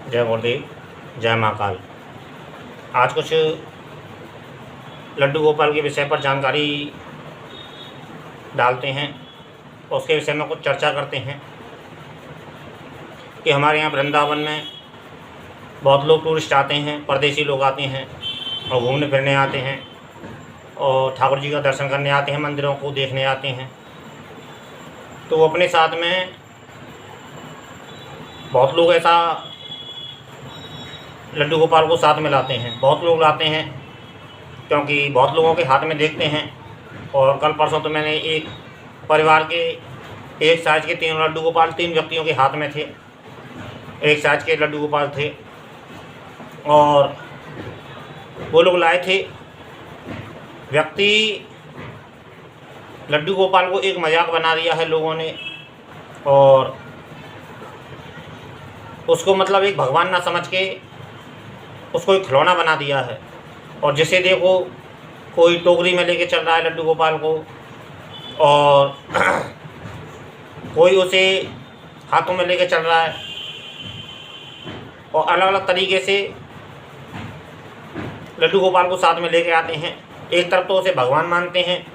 जय गुरुदेव, जय महाकाल। आज कुछ लड्डू गोपाल के विषय पर जानकारी डालते हैं और उसके विषय में कुछ चर्चा करते हैं कि हमारे यहाँ वृंदावन में बहुत लोग टूरिस्ट आते हैं, परदेसी लोग आते हैं और घूमने फिरने आते हैं और ठाकुर जी का दर्शन करने आते हैं, मंदिरों को देखने आते हैं। तो वो अपने साथ में बहुत लोग ऐसा लड्डू गोपाल को साथ में लाते हैं, बहुत लोग लाते हैं क्योंकि बहुत लोगों के हाथ में देखते हैं। और कल परसों तो मैंने एक परिवार के एक साइज के 3 लड्डू गोपाल 3 व्यक्तियों के हाथ में थे, एक साइज के लड्डू गोपाल थे और वो लोग लाए थे। व्यक्ति लड्डू गोपाल को एक मजाक बना दिया है लोगों ने और उसको मतलब एक भगवान ना समझ के उसको एक खिलौना बना दिया है। और जिसे देखो कोई टोकरी में लेके चल रहा है लड्डू गोपाल को और कोई उसे हाथों में लेके चल रहा है और अलग अलग तरीके से लड्डू गोपाल को साथ में लेके आते हैं। एक तरफ तो उसे भगवान मानते हैं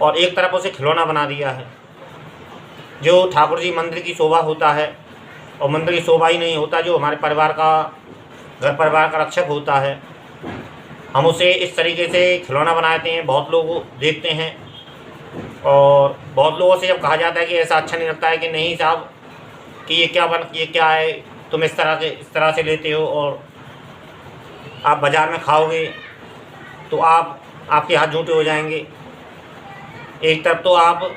और एक तरफ उसे खिलौना बना दिया है। जो ठाकुर जी मंदिर की शोभा होता है और मंदिर की शोभा ही नहीं होता, जो हमारे परिवार का घर परिवार का रक्षक होता है, हम उसे इस तरीके से खिलौना बनाते हैं। बहुत लोग देखते हैं और बहुत लोगों से जब कहा जाता है कि ऐसा अच्छा नहीं लगता है कि नहीं साहब कि ये क्या है, तुम इस तरह से लेते हो और आप बाज़ार में खाओगे तो आपके हाथ झूठे हो जाएंगे। एक तरफ तो आप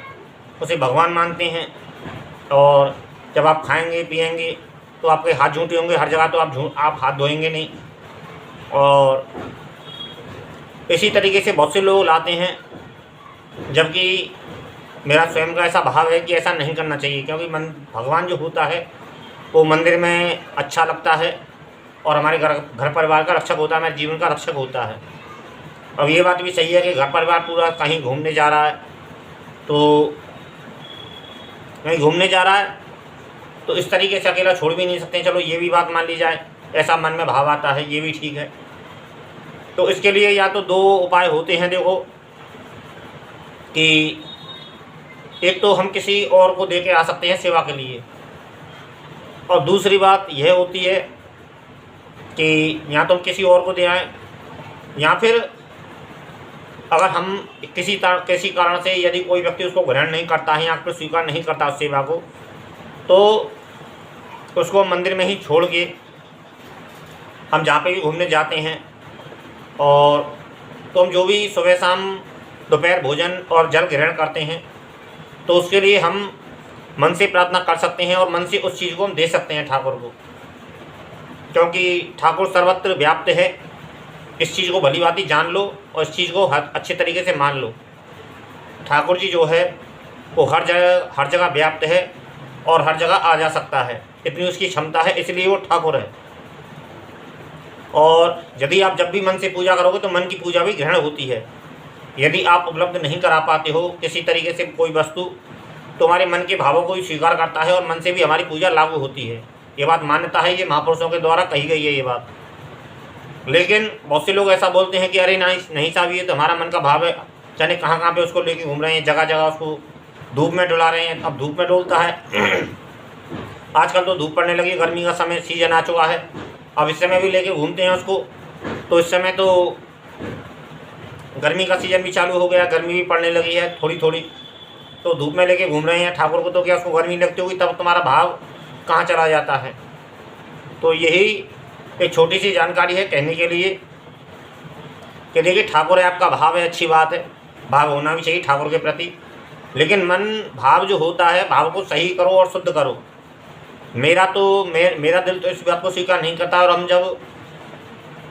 उसे भगवान मानते हैं और जब आप खाएंगे पिएंगे तो आपके हाथ झूठे होंगे, हर जगह तो आप हाथ धोएंगे नहीं। और इसी तरीके से बहुत से लोग लाते हैं, जबकि मेरा स्वयं का ऐसा भाव है कि ऐसा नहीं करना चाहिए क्योंकि भगवान जो होता है वो मंदिर में अच्छा लगता है और हमारे घर परिवार का रक्षक होता है, हमारे जीवन का रक्षक होता है। अब ये बात भी सही है कि घर परिवार पूरा कहीं घूमने जा रहा है तो इस तरीके से अकेला छोड़ भी नहीं सकते। चलो ये भी बात मान ली जाए, ऐसा मन में भाव आता है, ये भी ठीक है। तो इसके लिए या तो 2 उपाय होते हैं। देखो कि एक तो हम किसी और को दे के आ सकते हैं सेवा के लिए, और दूसरी बात यह होती है कि या तो हम किसी और को दे आएँ या फिर अगर हम किसी कारण से यदि कोई व्यक्ति उसको ग्रहण नहीं करता है या फिर स्वीकार नहीं करता उस सेवा को, तो उसको मंदिर में ही छोड़ के हम जहाँ पे भी घूमने जाते हैं और तो हम जो भी सुबह शाम दोपहर भोजन और जल ग्रहण करते हैं तो उसके लिए हम मन से प्रार्थना कर सकते हैं और मन से उस चीज़ को हम दे सकते हैं ठाकुर को, क्योंकि ठाकुर सर्वत्र व्याप्त है। इस चीज़ को भली भांति जान लो और इस चीज़ को अच्छे तरीके से मान लो। ठाकुर जी जो है वो हर जगह व्याप्त है और हर जगह आ जा सकता है, इतनी उसकी क्षमता है, इसलिए वो ठाकुर है। और यदि आप जब भी मन से पूजा करोगे तो मन की पूजा भी ग्रहण होती है। यदि आप उपलब्ध नहीं करा पाते हो किसी तरीके से कोई वस्तु, तो हमारे मन के भावों को भी स्वीकार करता है और मन से भी हमारी पूजा लागू होती है। ये बात मान्यता है, ये महापुरुषों के द्वारा कही गई है ये बात। लेकिन बहुत से लोग ऐसा बोलते हैं कि अरे नहीं साहब, ये तो हमारा मन का भाव है, जाने कहाँ पे उसको लेके घूम रहे हैं, जगह जगह उसको धूप में डुला रहे हैं। अब धूप में डोलता है आजकल तो धूप पड़ने लगी, गर्मी का समय सीजन आ चुका है, अब इस समय भी लेके घूमते हैं उसको। तो इस समय तो गर्मी का सीज़न भी चालू हो गया, गर्मी भी पड़ने लगी है थोड़ी थोड़ी, तो धूप में लेके घूम रहे हैं ठाकुर को। तो क्या उसको गर्मी लगती होगी, तब तुम्हारा भाव कहाँ चला जाता है। तो यही एक छोटी सी जानकारी है कहने के लिए कि देखिए ठाकुर है, आपका भाव है, अच्छी बात है, भाव होना भी चाहिए ठाकुर के प्रति। लेकिन मन भाव जो होता है, भाव को सही करो और शुद्ध करो। मेरा दिल तो इस बात को स्वीकार नहीं करता। और हम जब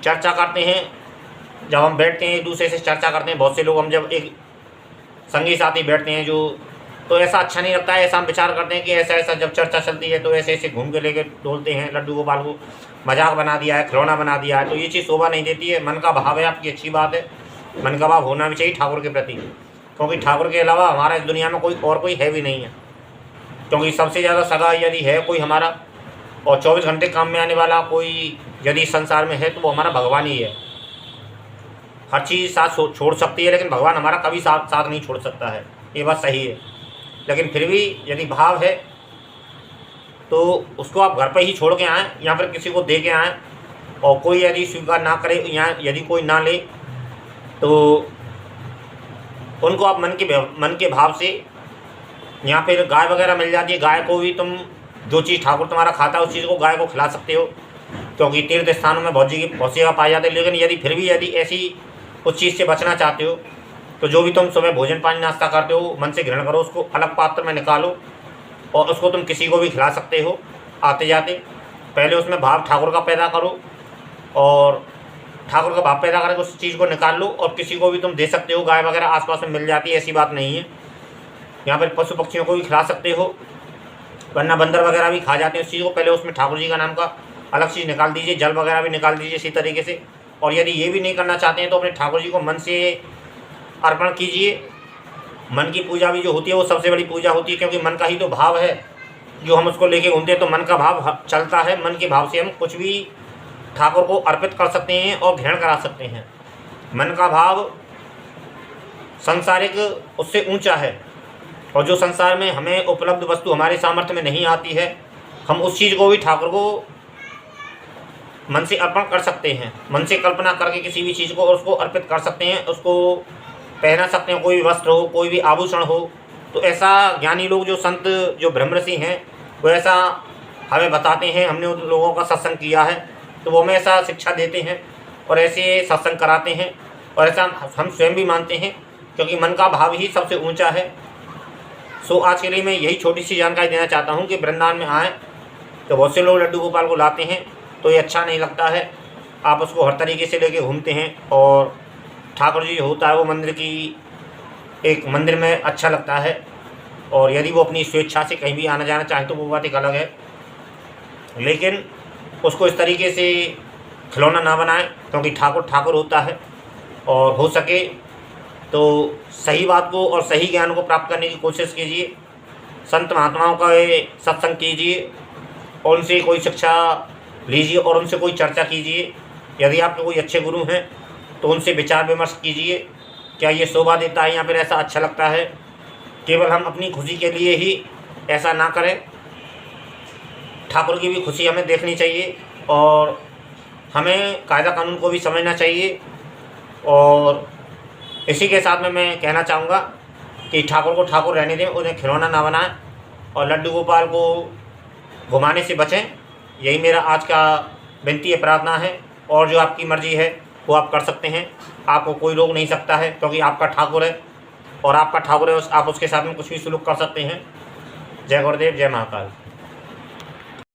चर्चा करते हैं, जब हम बैठते हैं एक दूसरे से चर्चा करते हैं, बहुत से लोग हम जब एक संगी साथी बैठते हैं तो ऐसा अच्छा नहीं लगता है। ऐसा हम विचार करते हैं कि ऐसा जब चर्चा चलती है तो ऐसे घूम के लेके डोलते हैं लड्डू गोपाल को, मजाक बना दिया है, खिलौना बना दिया है, तो ये चीज़ शोभा नहीं देती है। मन का भाव है आपकी, अच्छी बात है, मन का भाव होना भी चाहिए ठाकुर के प्रति, क्योंकि ठाकुर के अलावा हमारा इस दुनिया में कोई है भी नहीं है। क्योंकि सबसे ज़्यादा सगा यदि है कोई हमारा और 24 घंटे काम में आने वाला कोई यदि संसार में है तो वो हमारा भगवान ही है। हर चीज़ साथ छोड़ सकती है, लेकिन भगवान हमारा कभी साथ नहीं छोड़ सकता है, ये बात सही है। लेकिन फिर भी यदि भाव है तो उसको आप घर पे ही छोड़ के आएँ या फिर किसी को दे के आएँ, और कोई यदि स्वीकार ना करे या यदि कोई ना ले तो उनको आप मन के भाव से, या फिर गाय वगैरह मिल जाती है, गाय को भी तुम जो चीज़ ठाकुर तुम्हारा खाता है उस चीज़ को गाय को खिला सकते हो, क्योंकि तीर्थ स्थानों में बहुत जगह पाई जाते हैं। लेकिन यदि फिर भी यदि ऐसी उस चीज़ से बचना चाहते हो तो जो भी तुम सुबह भोजन पानी नाश्ता करते हो मन से ग्रहण करो, उसको अलग पात्र में निकालो और उसको तुम किसी को भी खिला सकते हो आते जाते। पहले उसमें भाव ठाकुर का पैदा करो, और ठाकुर का भाव पैदा करके उस चीज़ को निकाल लो और किसी को भी तुम दे सकते हो। गाय वगैरह आसपास में मिल जाती है, ऐसी बात नहीं है। यहाँ पर पशु पक्षियों को भी खिला सकते हो, वरना बंदर वगैरह भी खा जाते हैं उस चीज़ को। पहले उसमें ठाकुर जी का नाम का अलग चीज़ निकाल दीजिए, जल वगैरह भी निकाल दीजिए इसी तरीके से। और यदि ये भी नहीं करना चाहते हैं तो अपने ठाकुर जी को मन से अर्पण कीजिए। मन की पूजा भी जो होती है वो सबसे बड़ी पूजा होती है, क्योंकि मन का ही तो भाव है जो हम उसको लेके घूमते हैं। तो मन का भाव चलता है, मन के भाव से हम कुछ भी ठाकुर को अर्पित कर सकते हैं और ग्रहण करा सकते हैं। मन का भाव सांसारिक उससे ऊंचा है, और जो संसार में हमें उपलब्ध वस्तु हमारे सामर्थ्य में नहीं आती है, हम उस चीज़ को भी ठाकुर को मन से अर्पण कर सकते हैं। मन से कल्पना करके किसी भी चीज़ को उसको अर्पित कर सकते हैं, उसको पहना सकते हैं, कोई भी वस्त्र हो, कोई भी आभूषण हो। तो ऐसा ज्ञानी लोग जो संत जो ब्रह्मऋषि हैं वो ऐसा हमें बताते हैं, हमने उन लोगों का सत्संग किया है तो वो हमें ऐसा शिक्षा देते हैं और ऐसे सत्संग कराते हैं, और ऐसा हम स्वयं भी मानते हैं, क्योंकि मन का भाव ही सबसे ऊंचा है। सो आज के लिए मैं यही छोटी सी जानकारी देना चाहता हूँ कि वृंदावन में आएँ तो बहुत से लोग लड्डू गोपाल को लाते हैं तो ये अच्छा नहीं लगता है। आप उसको हर तरीके से लेके घूमते हैं, और ठाकुर जी होता है वो मंदिर की एक मंदिर में अच्छा लगता है, और यदि वो अपनी स्वेच्छा से कहीं भी आना जाना चाहे तो वो बात एक अलग है। लेकिन उसको इस तरीके से खिलौना ना बनाएं, क्योंकि ठाकुर ठाकुर होता है। और हो सके तो सही बात को और सही ज्ञान को प्राप्त करने की कोशिश कीजिए। संत महात्माओं का सत्संग कीजिए और उनसे कोई शिक्षा लीजिए और उनसे कोई चर्चा कीजिए। यदि आपके कोई अच्छे गुरु हैं तो उनसे विचार विमर्श कीजिए, क्या ये शोभा देता है या फिर ऐसा अच्छा लगता है। केवल हम अपनी खुशी के लिए ही ऐसा ना करें, ठाकुर की भी खुशी हमें देखनी चाहिए, और हमें कायदा कानून को भी समझना चाहिए। और इसी के साथ में मैं कहना चाहूँगा कि ठाकुर को ठाकुर रहने दें, उन्हें खिलौना ना बनाएं, और लड्डू गोपाल को घुमाने से बचें। यही मेरा आज का विनती है, प्रार्थना है। और जो आपकी मर्ज़ी है वो आप कर सकते हैं, आपको कोई रोक नहीं सकता है, क्योंकि आपका ठाकुर है और आपका ठाकुर है, आप उसके साथ में कुछ भी सुलूक कर सकते हैं। जय गुरुदेव, जय महाकाल।